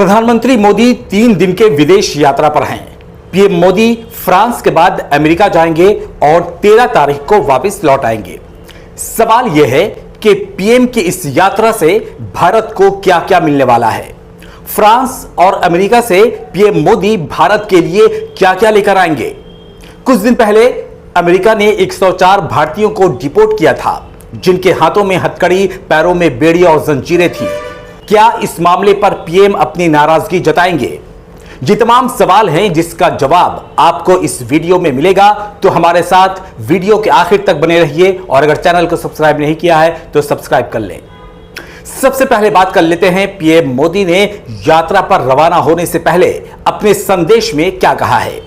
प्रधानमंत्री मोदी 3 दिन के विदेश यात्रा पर हैं। पीएम मोदी फ्रांस के बाद अमेरिका जाएंगे और 13 तारीख को वापस लौट आएंगे। सवाल यह है कि पीएम की इस यात्रा से भारत को क्या क्या मिलने वाला है। फ्रांस और अमेरिका से पीएम मोदी भारत के लिए क्या क्या लेकर आएंगे। कुछ दिन पहले अमेरिका ने 104 भारतीयों को डिपोर्ट किया था, जिनके हाथों में हथकड़ी, पैरों में बेड़ी और जंजीरें थी। क्या इस मामले पर पीएम अपनी नाराजगी जताएंगे? ये तमाम सवाल हैं जिसका जवाब आपको इस वीडियो में मिलेगा, तो हमारे साथ वीडियो के आखिर तक बने रहिए और अगर चैनल को सब्सक्राइब नहीं किया है तो सब्सक्राइब कर लें। सबसे पहले बात कर लेते हैं पीएम मोदी ने यात्रा पर रवाना होने से पहले अपने संदेश में क्या कहा है।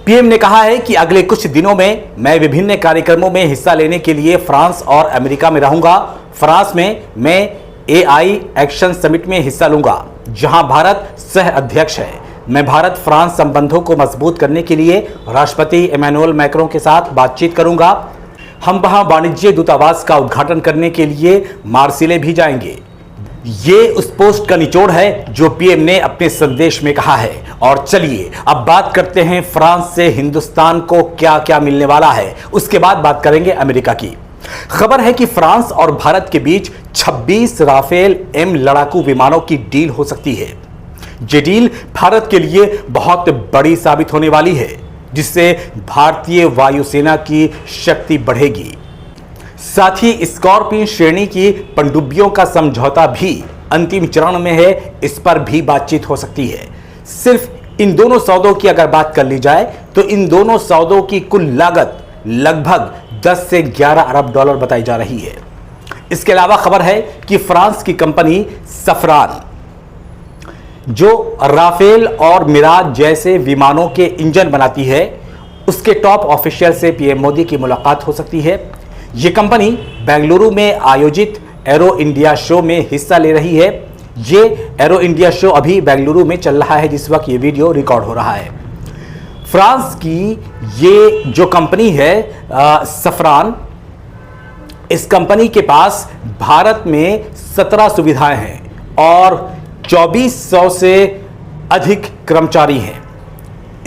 पीएम ने कहा है कि अगले कुछ दिनों में मैं विभिन्न कार्यक्रमों में हिस्सा लेने के लिए फ्रांस और अमेरिका में रहूंगा। फ्रांस में मैं AI एक्शन समिट में हिस्सा लूंगा, जहां भारत सह अध्यक्ष है। मैं भारत फ्रांस संबंधों को मजबूत करने के लिए राष्ट्रपति इमैनुअल मैक्रों के साथ बातचीत करूंगा। हम वहां वाणिज्य दूतावास का उद्घाटन करने के लिए मार्सिले भी जाएंगे। ये उस पोस्ट का निचोड़ है जो पीएम ने अपने संदेश में कहा है। और चलिए अब बात करते हैं फ्रांस से हिंदुस्तान को क्या क्या मिलने वाला है, उसके बाद बात करेंगे अमेरिका की। खबर है कि फ्रांस और भारत के बीच 26 राफेल M लड़ाकू विमानों की डील हो सकती है। ये डील भारत के लिए बहुत बड़ी साबित होने वाली है, जिससे भारतीय वायुसेना की शक्ति बढ़ेगी। साथ ही स्कॉर्पियन श्रेणी की पनडुब्बियों का समझौता भी अंतिम चरण में है, इस पर भी बातचीत हो सकती है। सिर्फ इन दोनों सौदों की अगर बात कर ली जाए तो इन दोनों सौदों की कुल लागत लगभग 10 से 11 अरब डॉलर बताई जा रही है। इसके अलावा खबर है कि फ्रांस की कंपनी सफरान, जो राफेल और मिराज जैसे विमानों के इंजन बनाती है, उसके टॉप ऑफिशियल से पीएम मोदी की मुलाकात हो सकती है। यह कंपनी बेंगलुरु में आयोजित एरो इंडिया शो में हिस्सा ले रही है। यह एरो इंडिया शो अभी बेंगलुरु में चल रहा है जिस वक्त यह वीडियो रिकॉर्ड हो रहा है। फ्रांस की ये जो कंपनी है सफरान, इस कंपनी के पास भारत में 17 सुविधाएं हैं और 2400 से अधिक कर्मचारी हैं।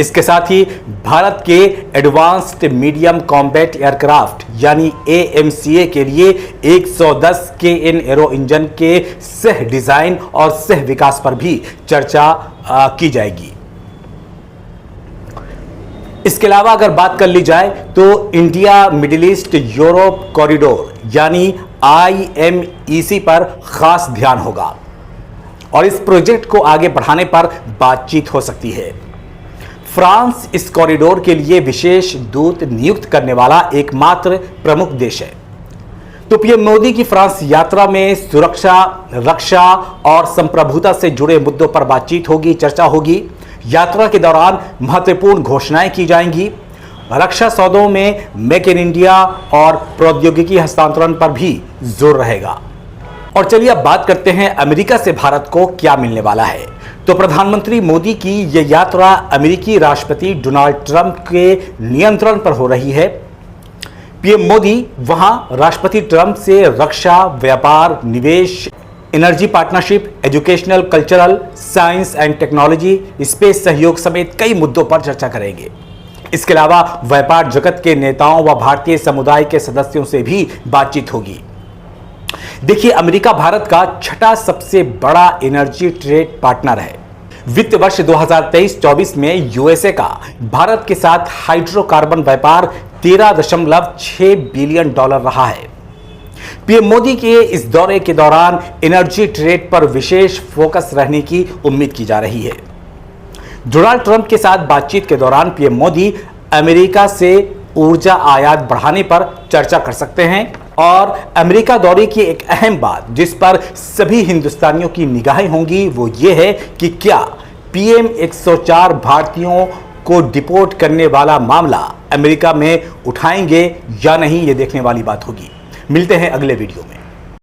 इसके साथ ही भारत के एडवांस्ड मीडियम कॉम्बैट एयरक्राफ्ट यानी AMCA के लिए 110 KN एरो इंजन के सह डिजाइन और सह विकास पर भी चर्चा की जाएगी। इसके अलावा अगर बात कर ली जाए तो India middle east Europe corridor यानी IMEC पर खास ध्यान होगा और इस प्रोजेक्ट को आगे बढ़ाने पर बातचीत हो सकती है। फ्रांस इस कॉरिडोर के लिए विशेष दूत नियुक्त करने वाला एकमात्र प्रमुख देश है। तो पीएम मोदी की फ्रांस यात्रा में सुरक्षा, रक्षा और संप्रभुता से जुड़े मुद्दों पर बातचीत होगी, चर्चा होगी। यात्रा के दौरान महत्वपूर्ण घोषणाएं की जाएंगी। रक्षा सौदों में मेक इन इंडिया और प्रौद्योगिकी हस्तांतरण पर भी जोर रहेगा। और चलिए अब बात करते हैं अमेरिका से भारत को क्या मिलने वाला है। तो प्रधानमंत्री मोदी की यह यात्रा अमेरिकी राष्ट्रपति डोनाल्ड ट्रंप के नियंत्रण पर हो रही है। पीएम मोदी वहां राष्ट्रपति ट्रंप से रक्षा, व्यापार, निवेश, energy partnership, educational, cultural, science and technology, space सहयोग समेत कई मुद्दों पर चर्चा करेंगे। इसके अलावा व्यापार जगत के नेताओं व भारतीय समुदाय के सदस्यों से भी बातचीत होगी। देखिए, अमेरिका भारत का छठा सबसे बड़ा एनर्जी ट्रेड पार्टनर है। वित्त वर्ष 2023-24 में यूएसए का भारत के साथ हाइड्रोकार्बन व्यापार 13.6 बिलियन डॉलर रहा है। पीएम मोदी के इस दौरे के दौरान एनर्जी ट्रेड पर विशेष फोकस रहने की उम्मीद की जा रही है। डोनाल्ड ट्रंप के साथ बातचीत के दौरान पीएम मोदी अमेरिका से ऊर्जा आयात बढ़ाने पर चर्चा कर सकते हैं। और अमेरिका दौरे की एक अहम बात जिस पर सभी हिंदुस्तानियों की निगाहें होंगी वो ये है कि क्या पीएम 104 भारतीयों को डिपोर्ट करने वाला मामला अमेरिका में उठाएंगे या नहीं, ये देखने वाली बात होगी। मिलते हैं अगले वीडियो में।